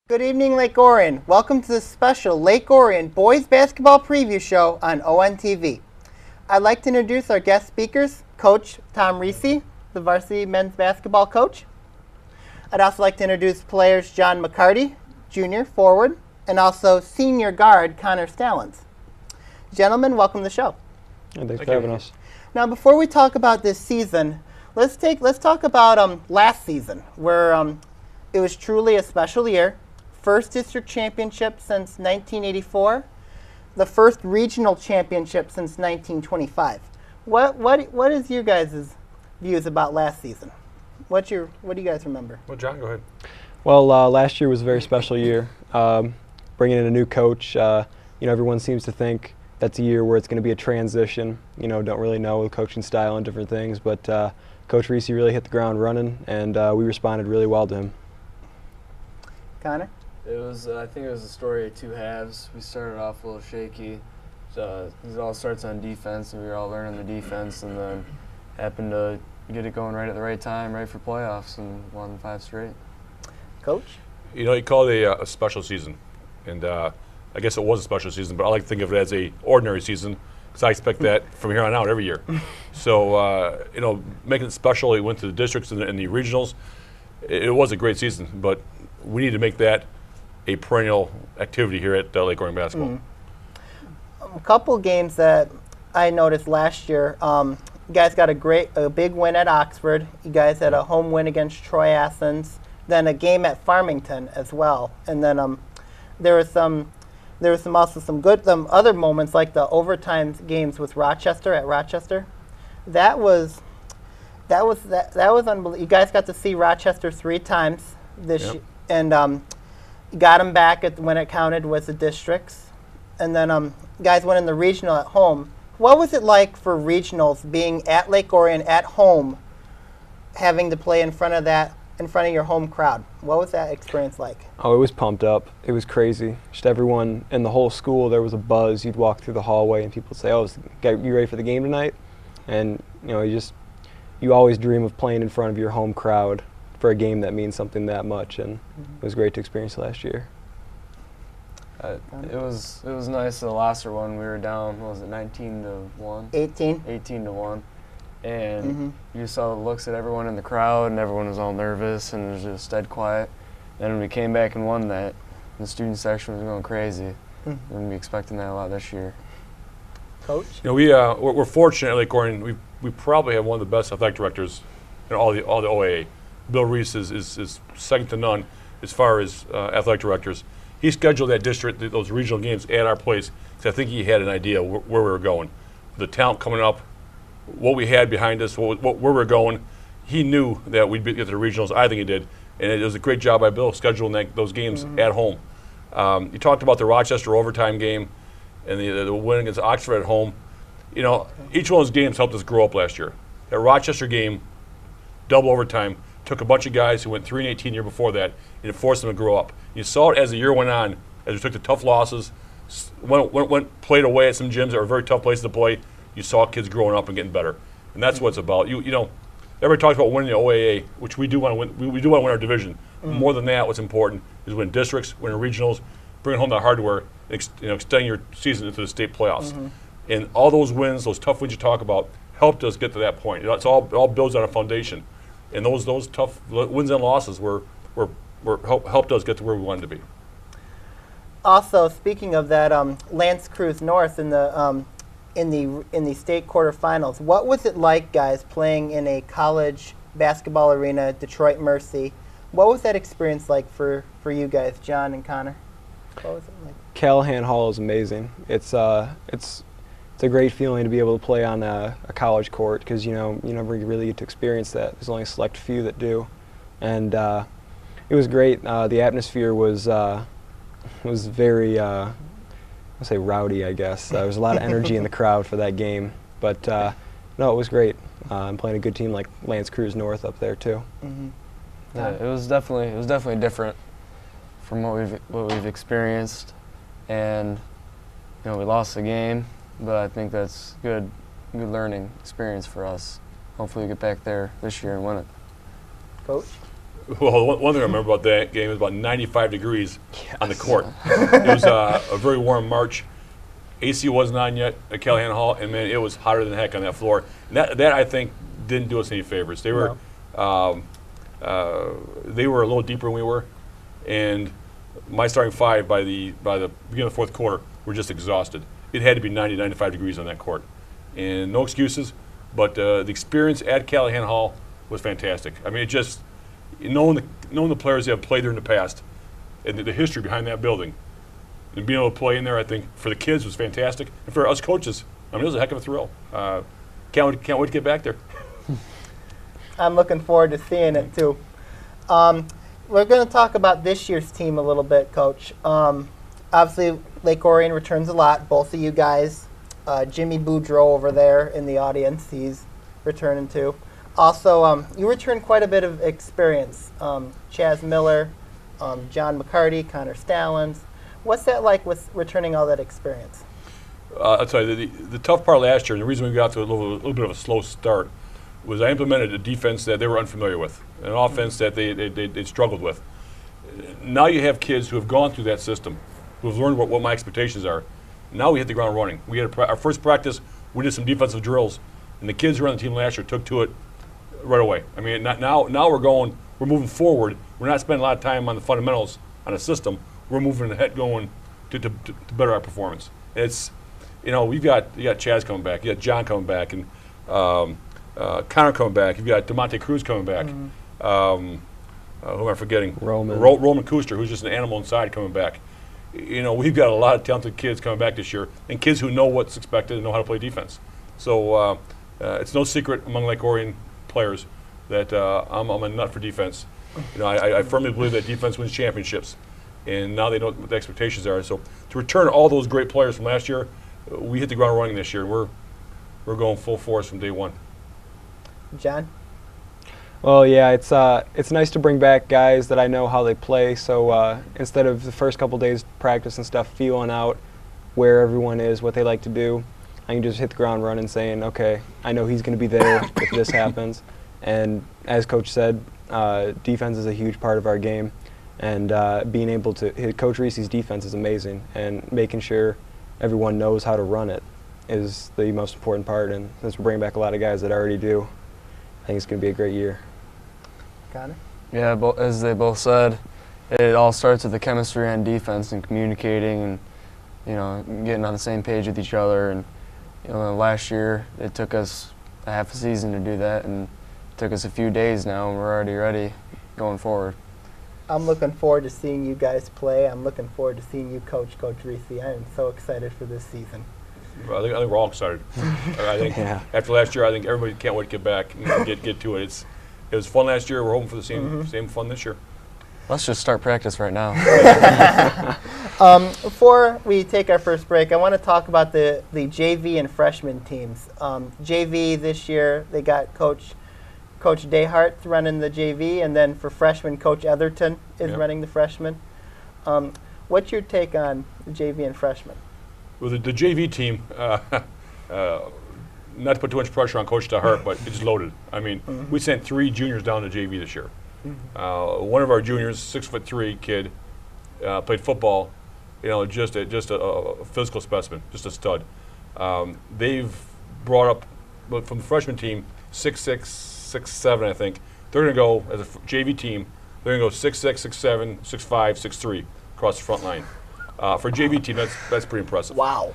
Good evening, Lake Orion. Welcome to this special Lake Orion Boys Basketball Preview Show on ONTV. I'd like to introduce our guest speakers, Coach Tom Reese, the varsity men's basketball coach. I'd also like to introduce players John McCarty, Jr., forward, and also senior guard Connor Stallings. Gentlemen, welcome to the show. Thanks for having us. Now, before we talk about this season, let's talk about last season, where it was truly a special year. First district championship since 1984, the first regional championship since 1925. What is your guys' views about last season? What do you guys remember? Well, John, go ahead. Well, last year was a very special year. Bringing in a new coach, everyone seems to think that's a year where it's going to be a transition. Don't really know the coaching style and different things, but Coach Reese really hit the ground running, and we responded really well to him. Connor? I think it was a story of two halves. We started off a little shaky. It all starts on defense, and we were all learning the defense, and then happened to get it going right at the right time, right for playoffs, and won 5 straight. Coach? You call it a special season, and I guess it was a special season, but I like to think of it as a ordinary season because I expect that from here on out every year. So, making it special, we went to the districts and the regionals. It was a great season, but we need to make that a perennial activity here at Lake Orion basketball. A couple games that I noticed last year. You guys got a big win at Oxford. You guys had a home win against Troy Athens. Then a game at Farmington as well. And then there was also some good other moments like the overtime games with Rochester at Rochester. That was unbelievable. You guys got to see Rochester 3 times this year, and got them back when it counted with the districts. And then guys went in the regional at home. What was it like for regionals being at Lake Orion at home, having to play in front of your home crowd? What was that experience like? Oh, it was pumped up. It was crazy. Just everyone in the whole school, there was a buzz. You'd walk through the hallway and people would say, "Oh, you ready for the game tonight?" And you always dream of playing in front of your home crowd for a game that means something that much, and it was great to experience last year. It was nice. The last one we were down, what was it, 19-1? 18-1. And you saw the looks at everyone in the crowd, and everyone was all nervous, and it was just dead quiet. Then when we came back and won that, the student section was going crazy. We're going to be expecting that a lot this year. Coach? We're fortunate at Lake Orion. We probably have one of the best athletic directors in all the OAA. Bill Reese is second to none as far as athletic directors. He scheduled that district, those regional games at our place, because I think he had an idea where we were going. The talent coming up, what we had behind us, where we were going. He knew that we'd get to the regionals. I think he did. And it was a great job by Bill scheduling those games at home. You talked about the Rochester overtime game and the win against Oxford at home. Each one of those games helped us grow up last year. That Rochester game, double overtime, took a bunch of guys who went 3-18 the year before that, and it forced them to grow up. You saw it as the year went on, as we took the tough losses, played away at some gyms that were very tough places to play. You saw kids growing up and getting better, and that's what it's about. Everybody talks about winning the OAA, which we do want to win. We do want to win our division. More than that, what's important is win districts, win regionals, bring home the hardware, extend your season into the state playoffs. And all those wins, those tough wins you talk about, helped us get to that point. It all builds on a foundation. And those tough wins and losses helped us get to where we wanted to be. Also, speaking of that, Lance Cruz North in the state quarterfinals. What was it like, guys, playing in a college basketball arena, Detroit Mercy? What was that experience like for you guys, John and Connor? What was it like? Callahan Hall is amazing. It's a great feeling to be able to play on a college court because you never really get to experience that. There's only a select few that do, and it was great. The atmosphere was very I'll say rowdy, I guess. There was a lot of energy in the crowd for that game, but no, it was great. I'm playing a good team like Lance Cruz North up there too. Yeah, it was definitely different from what we've experienced, and we lost the game. But I think that's good learning experience for us. Hopefully we get back there this year and win it. Coach? Well, one thing I remember about that game is about 95 degrees on the court. It was a very warm March. AC wasn't on yet at Callahan Hall, and man, it was hotter than heck on that floor. And that I think didn't do us any favors. They were they were a little deeper than we were, and my starting five by the beginning of the fourth quarter were just exhausted. It had to be 90, 95 degrees on that court, and no excuses. But the experience at Callahan Hall was fantastic. I mean, it just knowing the players that have played there in the past, and the history behind that building, and being able to play in there, I think for the kids was fantastic, and for us coaches, I mean, it was a heck of a thrill. Can't wait to get back there. I'm looking forward to seeing it too. We're going to talk about this year's team a little bit, Coach. Obviously, Lake Orion returns a lot. Both of you guys, Jimmy Boudreau over there in the audience, he's returning too. Also, you return quite a bit of experience. Chaz Miller, John McCarty, Connor Stallings. What's that like with returning all that experience? I'll tell you, the tough part last year, and the reason we got to a little bit of a slow start, was I implemented a defense that they were unfamiliar with, an offense that they struggled with. Now you have kids who have gone through that system, who have learned what my expectations are. Now we hit the ground running. We had our first practice, we did some defensive drills, and the kids who were on the team last year took to it right away. I mean, now we're moving forward. We're not spending a lot of time on the fundamentals on a system. We're moving ahead, going to better our performance. It's, you got Chaz coming back, you got John coming back, and Connor coming back. You've got DeMonte Cruz coming back. Who am I forgetting? Roman Kuster, who's just an animal inside, coming back. We've got a lot of talented kids coming back this year, and kids who know what's expected and know how to play defense. So it's no secret among Lake Orion players that I'm a nut for defense. I firmly believe that defense wins championships, and now they know what the expectations are. So to return all those great players from last year, we hit the ground running this year. We're going full force from day one. John? Well, yeah, it's nice to bring back guys that I know how they play. So instead of the first couple days practice and stuff, feeling out where everyone is, what they like to do, I can just hit the ground running, saying, okay, I know he's going to be there if this happens. And as Coach said, defense is a huge part of our game, and being able to hit Coach Reese's defense is amazing, and making sure everyone knows how to run it is the most important part. And since we're bringing back a lot of guys that already do, I think it's going to be a great year. Connor? Yeah, as they both said, it all starts with the chemistry on defense and communicating and, getting on the same page with each other. And, last year it took us a half a season to do that, and it took us a few days now, and we're already ready going forward. I'm looking forward to seeing you guys play. I'm looking forward to seeing you coach Reese. I am so excited for this season. I think we're all excited. I think after last year, I think everybody can't wait to get back and get to it. It was fun last year. We're hoping for the same fun this year. Let's just start practice right now. Before we take our first break, I want to talk about the JV and freshman teams. JV this year, they got Coach Dayhart running the JV, and then for freshmen, Coach Etherton is running the freshmen. What's your take on the JV and freshmen? Well, the JV team, not to put too much pressure on Coach Dayhart, but it's loaded. I mean, we sent 3 juniors down to JV this year. One of our juniors, 6'3" kid, played football. Just a physical specimen, just a stud. They've brought up from the freshman team 6'6", 6'7", I think. They're going to go as a JV team. They're going to go 6'6", 6'7", 6'5", 6'3" across the front line. For a JV team, that's pretty impressive. Wow.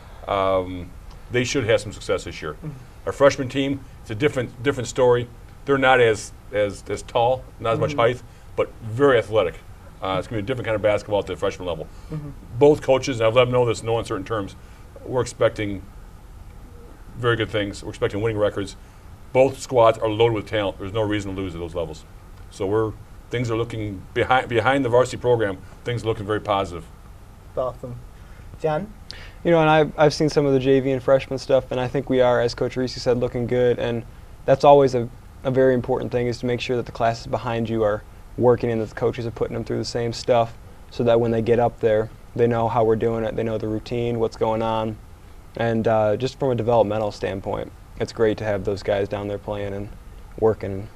They should have some success this year. Our freshman team, it's a different story. They're not as tall, not as much height, but very athletic. It's going to be a different kind of basketball at the freshman level. Both coaches, and I've let them know this in no uncertain terms, we're expecting very good things. We're expecting winning records. Both squads are loaded with talent. There's no reason to lose at those levels. So things are looking behind the varsity program. Things are looking very positive. Awesome, John. And I've seen some of the JV and freshman stuff, and I think we are, as Coach Reese said, looking good. And that's always a very important thing, is to make sure that the classes behind you are working and that the coaches are putting them through the same stuff, so that when they get up there, they know how we're doing it, they know the routine, what's going on. And just from a developmental standpoint, it's great to have those guys down there playing and working.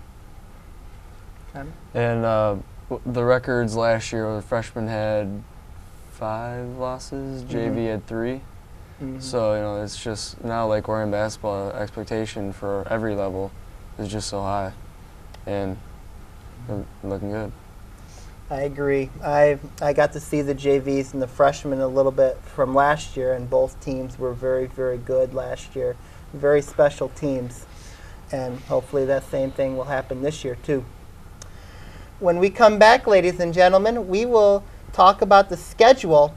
And the records last year, the freshmen had 5 losses, JV had 3. So, you know, it's just now like Orion basketball expectation for every level is just so high, and looking good. I agree. I got to see the JVs and the freshmen a little bit from last year, and both teams were very, very good last year. Very special teams, and hopefully that same thing will happen this year too. When we come back, ladies and gentlemen, we will talk about the schedule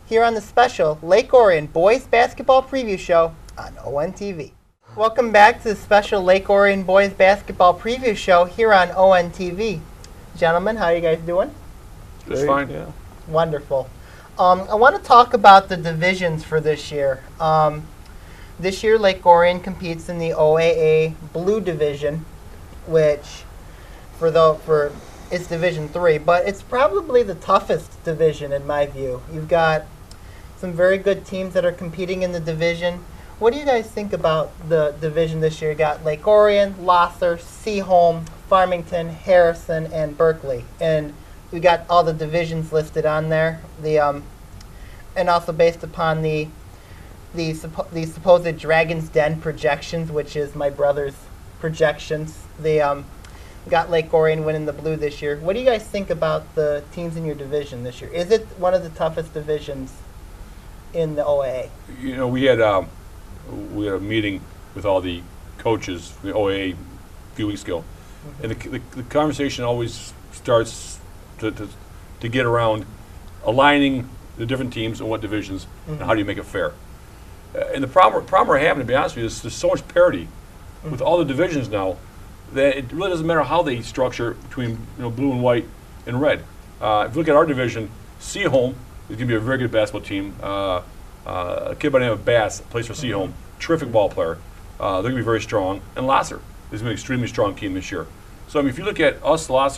here on the special Lake Orion Boys Basketball Preview Show on ONTV. Welcome back to the special Lake Orion Boys Basketball Preview Show here on ONTV. Gentlemen, how are you guys doing? It's fine. Yeah. Wonderful. I want to talk about the divisions for this year. This year, Lake Orion competes in the OAA Blue Division, which it's Division 3, but it's probably the toughest division in my view. You've got some very good teams that are competing in the division. What do you guys think about the division this year? You got Lake Orion, LOHS, Seaholm, Farmington, Harrison, and Berkeley. And we got all the divisions listed on there. And also based upon the supposed Dragon's Den projections, which is my brother's projections. They got Lake Orion winning the blue this year. What do you guys think about the teams in your division this year? Is it one of the toughest divisions in the OAA? You know, we had a meeting with all the coaches from the OAA a few weeks ago, and the conversation always starts to get around aligning the different teams and what divisions and how do you make it fair. And the problem we're having, to be honest with you, is there's so much parity with all the divisions now that it really doesn't matter how they structure between blue and white and red. If you look at our division, Seaholm is going to be a very good basketball team. A kid by the name of Bass plays for Seaholm, terrific ball player. They're going to be very strong. And LOHS is going to be an extremely strong team this year. So I mean, if you look at us, LOHS,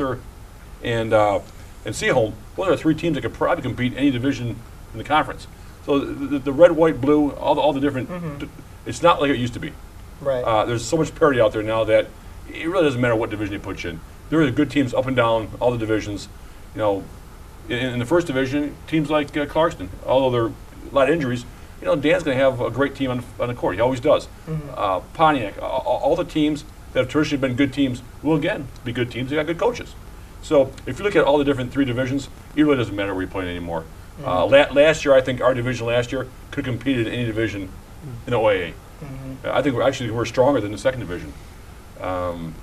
and Seaholm, those are 3 teams that could probably compete any division in the conference. So the red, white, blue, all the different, it's not like it used to be. Right. There's so much parity out there now that it really doesn't matter what division you put you in. There are good teams up and down all the divisions. You know, in the first division, teams like Clarkston, although there are a lot of injuries, Dan's going to have a great team on the court. He always does. Pontiac, all the teams that have traditionally been good teams will again be good teams. They got good coaches. So if you look at all the different 3 divisions, it really doesn't matter where you're playing anymore. Last year, I think our division last year could have competed in any division in OAA. I think we're stronger than the second division. And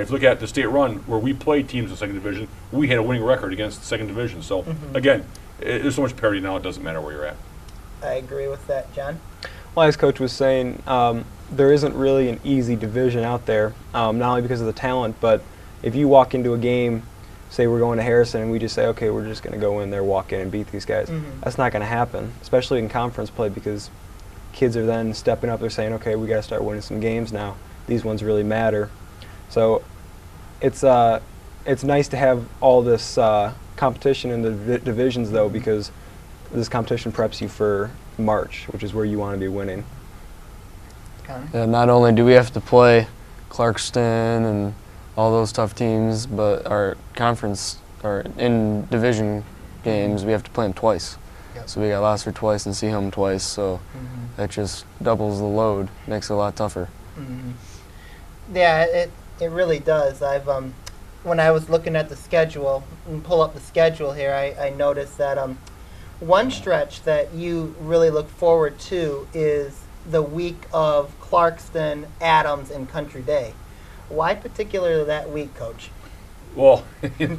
if you look at the state run, where we played teams in the second division, we had a winning record against the second division. So again, there's so much parity now, it doesn't matter where you're at. I agree with that, John. Well, as Coach was saying, there isn't really an easy division out there, not only because of the talent, but if you walk into a game, say we're going to Harrison and we just say, okay, we're just going to go in there, walk in and beat these guys. That's not going to happen, especially in conference play, because kids are then stepping up. They're saying, okay, we got to start winning some games now. These ones really matter. So it's nice to have all this competition in the divisions, though, because this competition preps you for March, which is where you want to be winning. Yeah, not only do we have to play Clarkston and all those tough teams, but our conference, or in division games, we have to play them twice. Yep. So we got LOHS twice and Seaholm twice, so that just doubles the load, makes it a lot tougher. Yeah, it really does. When I was looking at the schedule and pull up the schedule here, I noticed that one stretch that you really look forward to is the week of Clarkston, Adams, and Country Day. Why particularly that week, Coach? Well, when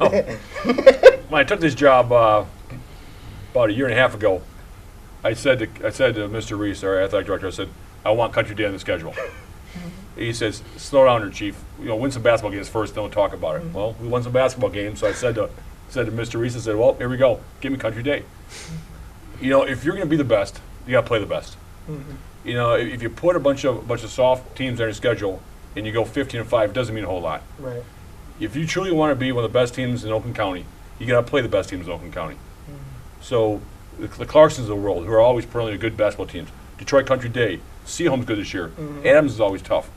I took this job about a year and a half ago, I said to Mr. Reese, our athletic director, I said, I want Country Day on the schedule. He says, slow down there, Chief. Win some basketball games first, then we'll talk about it. Well, we won some basketball games, so I said to Mr. Reese, I said, well, here we go. Give me Country Day. If you're going to be the best, you got to play the best. If you put a bunch of soft teams on your schedule and you go 15-5, it doesn't mean a whole lot. Right. If you truly want to be one of the best teams in Oakland County, you got to play the best teams in Oakland County. So the Clarksons of the world, who are always perennially good basketball teams, Detroit Country Day, Seaholm's good this year. Adams is always tough.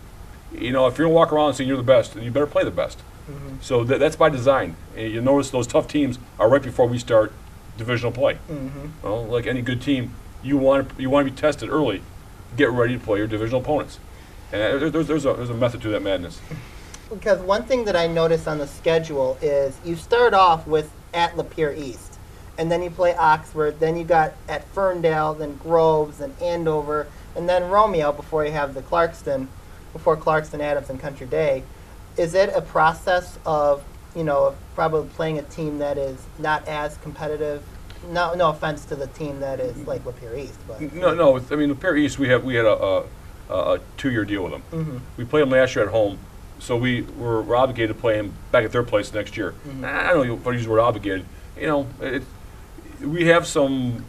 If you're going to walk around and say you're the best, then you better play the best. Mm-hmm. So that's by design. And you notice those tough teams are right before we start divisional play. Mm-hmm. Well, like any good team, you want to be tested early, get ready to play your divisional opponents. And there's a method to that madness. Because one thing that I noticed on the schedule is you start off with at Lapeer East, and then you play Oxford, then you got at Ferndale, then Groves, and Andover, and then Romeo before you have the Clarkston, Adams, and Country Day. Is it a process of, probably playing a team that is not as competitive? No offense to the team that is like Lapeer East, but no. I mean, Lapeer East, we had a 2-year deal with them. Mm-hmm. We played them last year at home, so we were obligated to play them back at their place next year. Mm-hmm. I don't know if I use the word obligated. We have some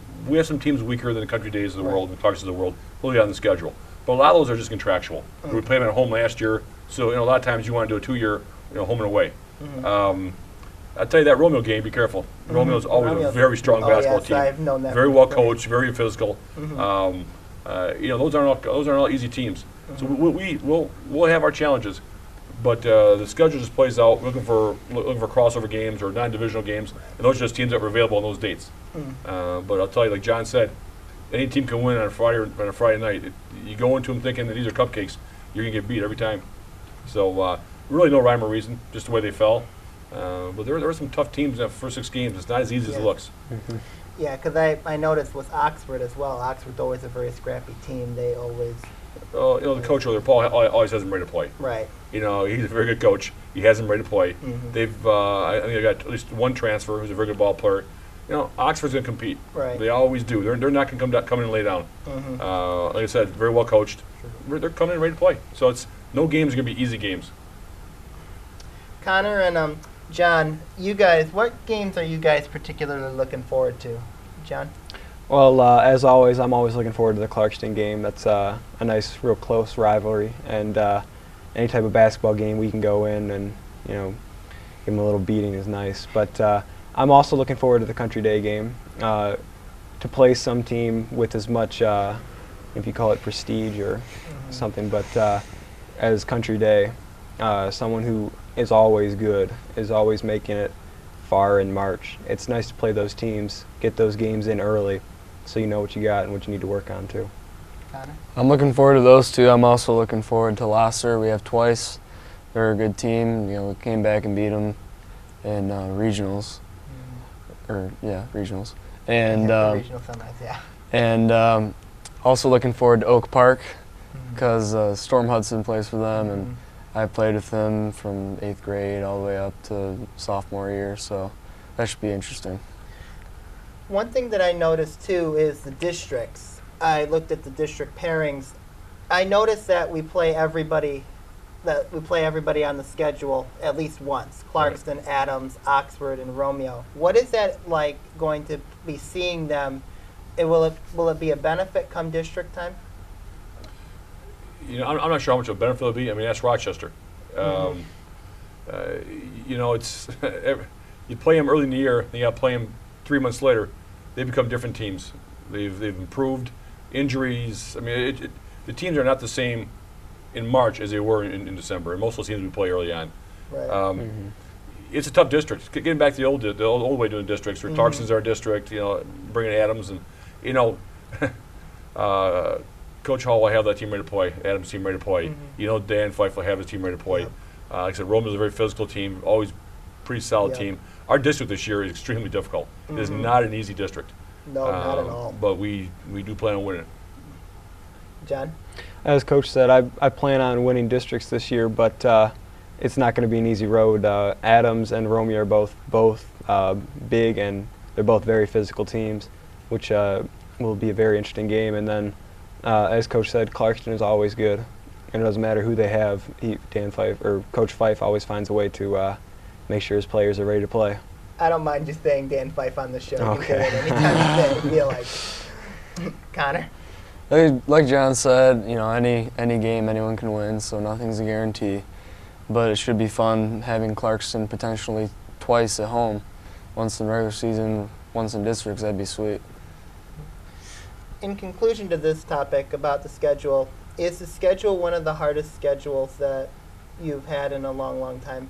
teams weaker than the Country Days of the world and Clarksons of the world, really on the schedule. But a lot of those are just contractual. Mm-hmm. We played them at home last year, so a lot of times you want to do a 2-year, home and away. Mm-hmm. I'll tell you that Romeo game, be careful. Mm-hmm. Romeo's always a very strong basketball team. I've known that. Very well coached, very physical. Mm-hmm. Those aren't all easy teams. Mm-hmm. So we'll have our challenges, but the schedule just plays out. We're looking for crossover games or non-divisional games, and those are just teams that were available on those dates. Mm-hmm. But I'll tell you, like John said, any team can win on a Friday night. You go into them thinking that these are cupcakes, you're gonna get beat every time. So really no rhyme or reason, just the way they fell. But there were some tough teams in the first 6 games. It's not as easy as it looks. Mm-hmm. Yeah, because I noticed with Oxford as well. Oxford's always a very scrappy team. They always. The coach over there, Paul, always has them ready to play. Right. He's a very good coach. He has them ready to play. Mm-hmm. I think they got at least one transfer who's a very good ball player. Oxford's going to compete. Right. They always do. They're not going to come in and lay down. Mm-hmm. Like I said, very well coached. They're coming in ready to play. So no games are going to be easy games. Connor and John, you guys, what games are you guys particularly looking forward to? John? Well, as always, I'm always looking forward to the Clarkston game. That's a nice, real close rivalry. And any type of basketball game we can go in and, give them a little beating is nice. But I'm also looking forward to the Country Day game, to play some team with as much, if you call it prestige or something, but as Country Day, someone who is always good, is always making it far in March. It's nice to play those teams, get those games in early, so you know what you got and what you need to work on too. I'm looking forward to those two. I'm also looking forward to LOHS. We have twice. They're a good team. We came back and beat them in regionals. Regionals. And regional semis, yeah. And also looking forward to Oak Park because Storm Hudson plays for them, and I played with them from 8th grade all the way up to sophomore year, so that should be interesting. One thing that I noticed too is the districts. I looked at the district pairings. I noticed that we play everybody on the schedule at least once. Clarkston, Adams, Oxford, and Romeo. What is that like going to be seeing them? Will it be a benefit come district time? I'm not sure how much of a benefit it'll be. I mean, that's Rochester. It's you play them early in the year, then you got to play them 3 months later. They become different teams. They've improved. Injuries. I mean, the teams are not the same in March as they were in December. And most of those teams we play early on. Right. It's a tough district. Getting back to the old way of doing districts, where Clarkson's our district. Bringing Adams and Coach Hall will have that team ready to play. Adams' team ready to play. Dan Fife will have his team ready to play. Yep. Like I said, Romeo's a very physical team, always pretty solid team. Our district this year is extremely difficult. It is not an easy district. No, not at all. But we do plan on winning it. John? As Coach said, I plan on winning districts this year, but it's not going to be an easy road. Adams and Romeo are both big, and they're both very physical teams, which will be a very interesting game. And then, as Coach said, Clarkston is always good, and it doesn't matter who they have. Dan Fife or Coach Fife always finds a way to make sure his players are ready to play. I don't mind just saying Dan Fife on the show. Okay. Anytime you feel like. Connor? Like John said, any game anyone can win, so nothing's a guarantee. But it should be fun having Clarkston potentially twice at home, once in regular season, once in districts. That'd be sweet. In conclusion to this topic about the schedule, is the schedule one of the hardest schedules that you've had in a long, long time?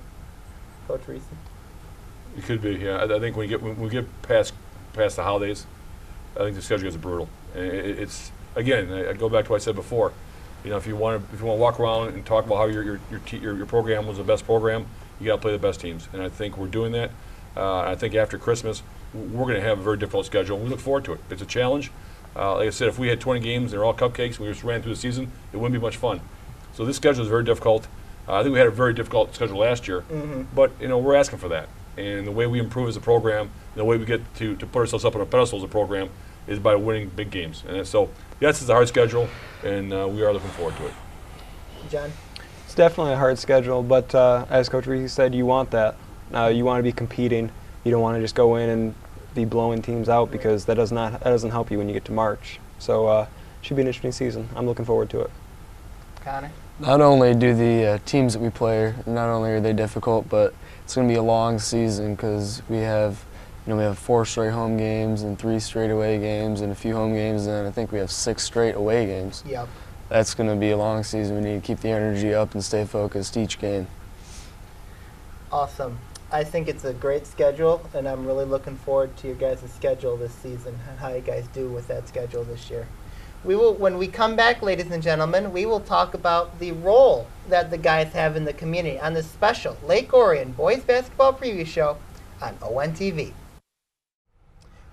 Coach Reese? It could be, yeah. I think when we get past the holidays, I think the schedule is brutal. And it's again, I go back to what I said before. You know, if you want to walk around and talk about how your program was the best program, you got to play the best teams. And I think we're doing that. I think after Christmas, we're going to have a very difficult schedule. We look forward to it. It's a challenge. Like I said, if we had 20 games and they're all cupcakes and we just ran through the season, it wouldn't be much fun. So this schedule is very difficult. I think we had a very difficult schedule last year, but you know we're asking for that. And the way we improve as a program, and the way we get to put ourselves up on a pedestal as a program, is by winning big games. And so yes, it's a hard schedule, and we are looking forward to it. John? It's definitely a hard schedule, but as Coach Reese said, you want that. You want to be competing. You don't want to just go in and be blowing teams out because that doesn't help you when you get to March. So it should be an interesting season. I'm looking forward to it. Connor? Not only do the teams that we play, not only are they difficult, but it's going to be a long season because we have 4 straight home games and 3 straight away games and a few home games, and I think we have 6 straight away games. Yep. That's going to be a long season. We need to keep the energy up and stay focused each game. Awesome. I think it's a great schedule, and I'm really looking forward to your guys' schedule this season and how you guys do with that schedule this year. When we come back, ladies and gentlemen, we will talk about the role that the guys have in the community on this special Lake Orion Boys Basketball Preview Show on ONTV.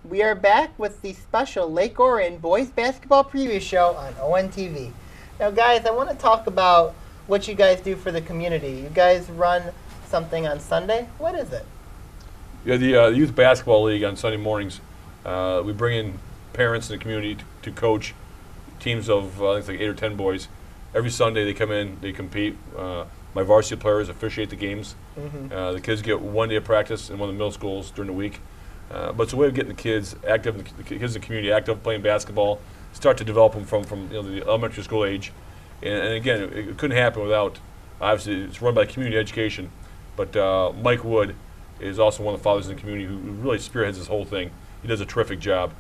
We are back with the special Lake Orion Boys Basketball Preview Show on ONTV. Now, guys, I want to talk about what you guys do for the community. You guys run something on Sunday. What is it? Yeah, the Youth Basketball League on Sunday mornings. We bring in parents in the community to coach teams of I think it's like 8 or 10 boys. Every Sunday they come in, they compete. My varsity players officiate the games. The kids get 1 day of practice in one of the middle schools during the week. But it's a way of getting the kids active, the kids in the community active, playing basketball. Start to develop them from the elementary school age. And again, it couldn't happen without, obviously, it's run by community education. But Mike Wood is also one of the fathers in the community who really spearheads this whole thing. He does a terrific job.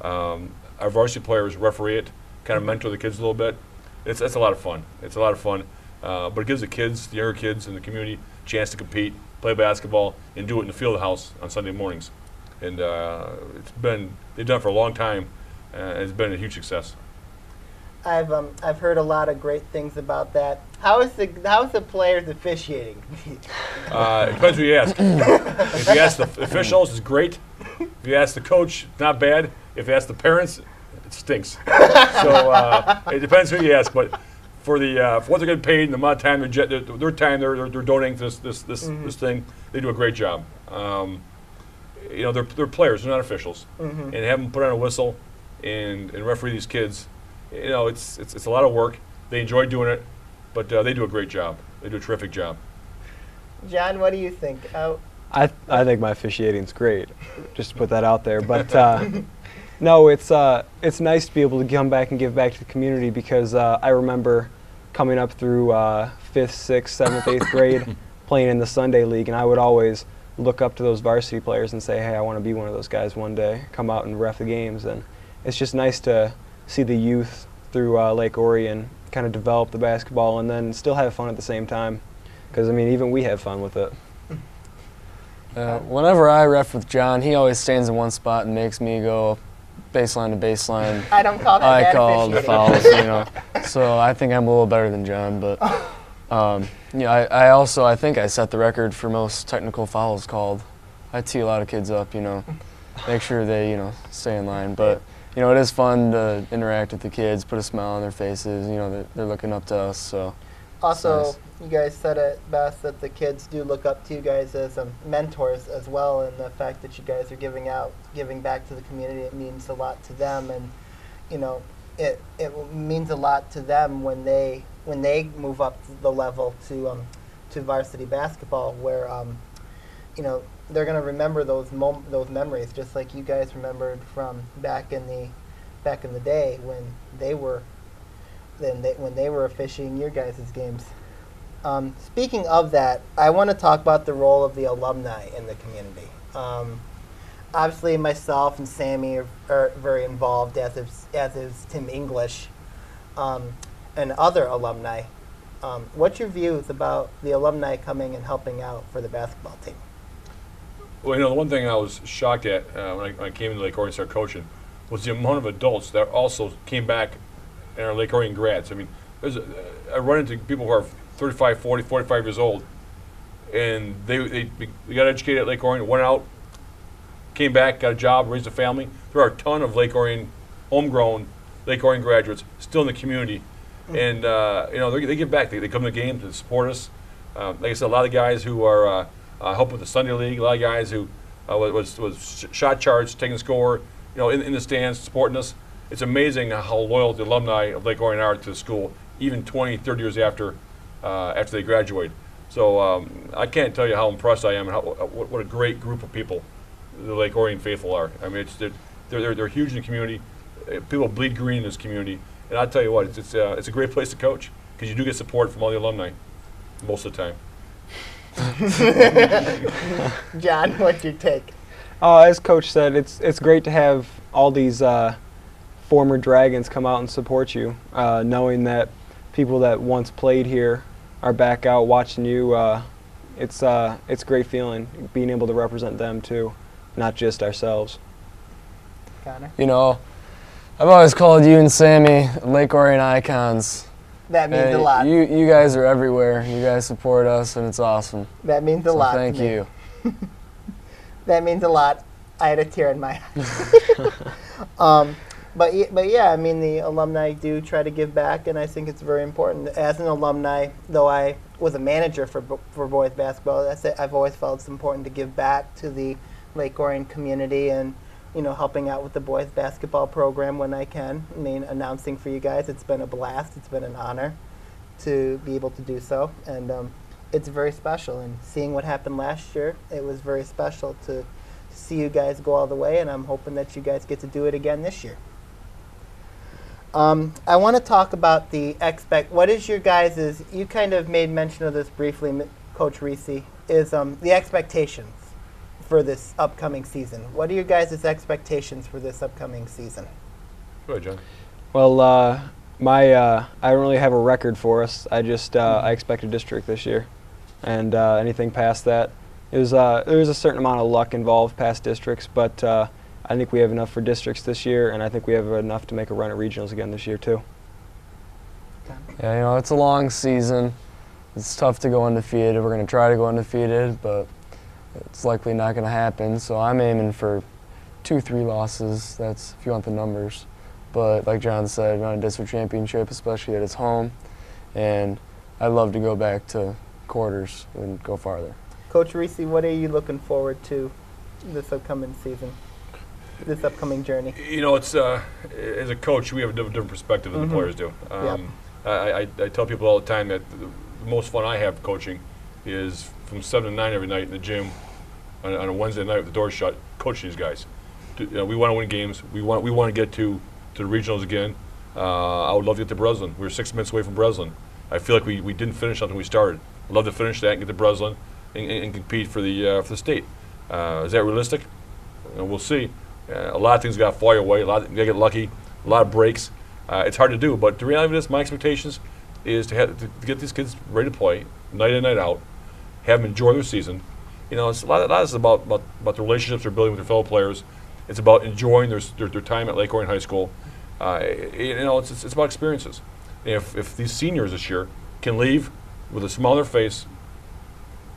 Our varsity players referee it, kind of mentor the kids a little bit. It's a lot of fun. It's a lot of fun. But it gives the kids, the younger kids in the community, a chance to compete, play basketball, and do it in the field house on Sunday mornings. And they've done it for a long time, and it's been a huge success. I've heard a lot of great things about that. How is the players officiating? It depends who you ask. If you ask the officials, it's great. If you ask the coach, not bad. If you ask the parents, it stinks. So it depends who you ask. But for what they're getting paid and the amount of time their time they're donating to this thing, they do a great job. They're players, they're not officials, and have them put on a whistle and referee these kids. It's a lot of work. They enjoy doing it, but they do a great job. They do a terrific job. John, what do you think? I think my officiating's great, just to put that out there. But no, it's nice to be able to come back and give back to the community because I remember coming up through 5th, 6th, 7th, 8th grade playing in the Sunday League, and I would always look up to those varsity players and say, hey, I want to be one of those guys one day, come out and ref the games. And it's just nice to see the youth through Lake Orion kind of develop the basketball and then still have fun at the same time. Because, I mean, even we have fun with it. Whenever I ref with John, he always stands in one spot and makes me go baseline to baseline. I don't call that I call the fouls, So I think I'm a little better than John, but I think I set the record for most technical fouls called. I tee a lot of kids up, make sure they, stay in line. But it is fun to interact with the kids, put a smile on their faces. They're looking up to us. So also, nice. You guys said it best that the kids do look up to you guys as mentors as well, and the fact that you guys are giving back to the community, it means a lot to them, and it means a lot to them when they move up the level to varsity basketball, where they're going to remember those memories, just like you guys remembered from back in the day when they were officiating your guys' games. Speaking of that, I want to talk about the role of the alumni in the community. Obviously, myself and Sammy are very involved, as is Tim English, and other alumni. What's your views about the alumni coming and helping out for the basketball team? Well, the one thing I was shocked at when I came into Lake Orion and started coaching was the amount of adults that also came back and are Lake Orion grads. I mean, I run into people who are 35, 40, 45 years old, and they got educated at Lake Orion, went out, came back, got a job, raised a family. There are a ton of Lake Orion, homegrown Lake Orion graduates still in the community, and they give back. They come to the game to support us. Like I said, a lot of guys who are helping with the Sunday League, a lot of guys who was shot charts, taking the score, in the stands, supporting us. It's amazing how loyal the alumni of Lake Orion are to the school, even 20, 30 years after they graduate. So I can't tell you how impressed I am and what a great group of people the Lake Orion faithful are. I mean, they're huge in the community. People bleed green in this community, and I'll tell you what, it's a great place to coach because you do get support from all the alumni most of the time. John, what's your take? As Coach said, it's great to have all these former Dragons come out and support you, knowing that people that once played here are back out watching you. It's a great feeling being able to represent them too, not just ourselves. Connor? I've always called you and Sammy Lake Orion icons. That means a lot. You guys are everywhere. You guys support us, and it's awesome. That means a lot. Thank you. That means a lot. I had a tear in my eye. But yeah, I mean, the alumni do try to give back, and I think it's very important. As an alumni, though I was a manager for boys basketball, I've always felt it's important to give back to the Lake Orion community and, helping out with the boys basketball program when I can. I mean, announcing for you guys, it's been a blast. It's been an honor to be able to do so, and it's very special. And seeing what happened last year, it was very special to see you guys go all the way, and I'm hoping that you guys get to do it again this year. I want to talk about what is your guys' you kind of made mention of this briefly, Coach Reese, is the expectations for this upcoming season. What are your guys' expectations for this upcoming season? Go ahead, John. Well, I don't really have a record for us. I just I expect a district this year, and anything past that, there was a certain amount of luck involved past districts, but I think we have enough for districts this year, and I think we have enough to make a run at regionals again this year too. Yeah, it's a long season. It's tough to go undefeated. We're going to try to go undefeated, but it's likely not going to happen. So I'm aiming for 2-3 losses. That's if you want the numbers. But like John said, run a district championship, especially at its home, and I'd love to go back to quarters and go farther. Coach Reese, what are you looking forward to this upcoming season? This upcoming journey? It's as a coach, we have a different perspective than the players do. I tell people all the time that the most fun I have coaching is from 7 to 9 every night in the gym on a Wednesday night with the doors shut, coaching these guys. We want to win games. We want to get to the regionals again. I would love to get to Breslin. We were 6 minutes away from Breslin. I feel like we didn't finish something we started. I'd love to finish that and get to Breslin and compete for the state. Is that realistic? We'll see. A lot of things got to fall your way. You got to get lucky. A lot of breaks. It's hard to do, but the reality of this, my expectations is to get these kids ready to play night in, night out, have them enjoy their season. It's a lot of this is about the relationships they're building with their fellow players. It's about enjoying their time at Lake Orion High School. It's about experiences. If these seniors this year can leave with a smile on their face,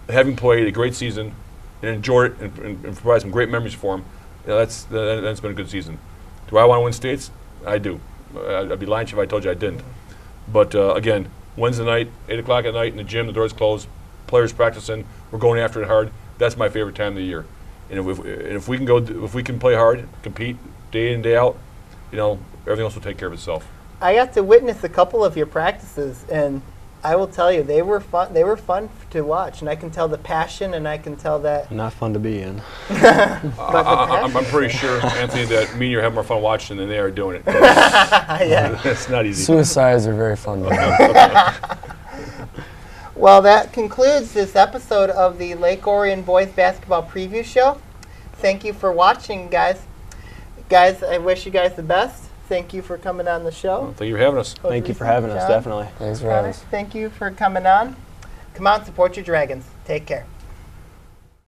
having played a great season and enjoyed it and provide some great memories for them, that's been a good season. Do I want to win states? I do. I'd be lying if I told you I didn't. But again, Wednesday night, 8 o'clock at night in the gym, the doors closed, players practicing, we're going after it hard. That's my favorite time of the year. And if we can play hard, compete day in, day out, everything else will take care of itself. I got to witness a couple of your practices, and I will tell you, they were fun. They were fun to watch, and I can tell the passion, and I can tell that. Not fun to be in. I'm pretty sure, Anthony, that me and you have more fun watching than they are doing it. Yeah. It's not easy. Suicides are very fun to do. Well, that concludes this episode of the Lake Orion Boys Basketball Preview Show. Thank you for watching, guys. Guys, I wish you guys the best. thank you for coming on the show. Well, thank you for having us. Coach Thank you for Reese, having us, John, definitely. Thanks for having Connor, us. thank you for coming on. Come out and support your Dragons. Take care.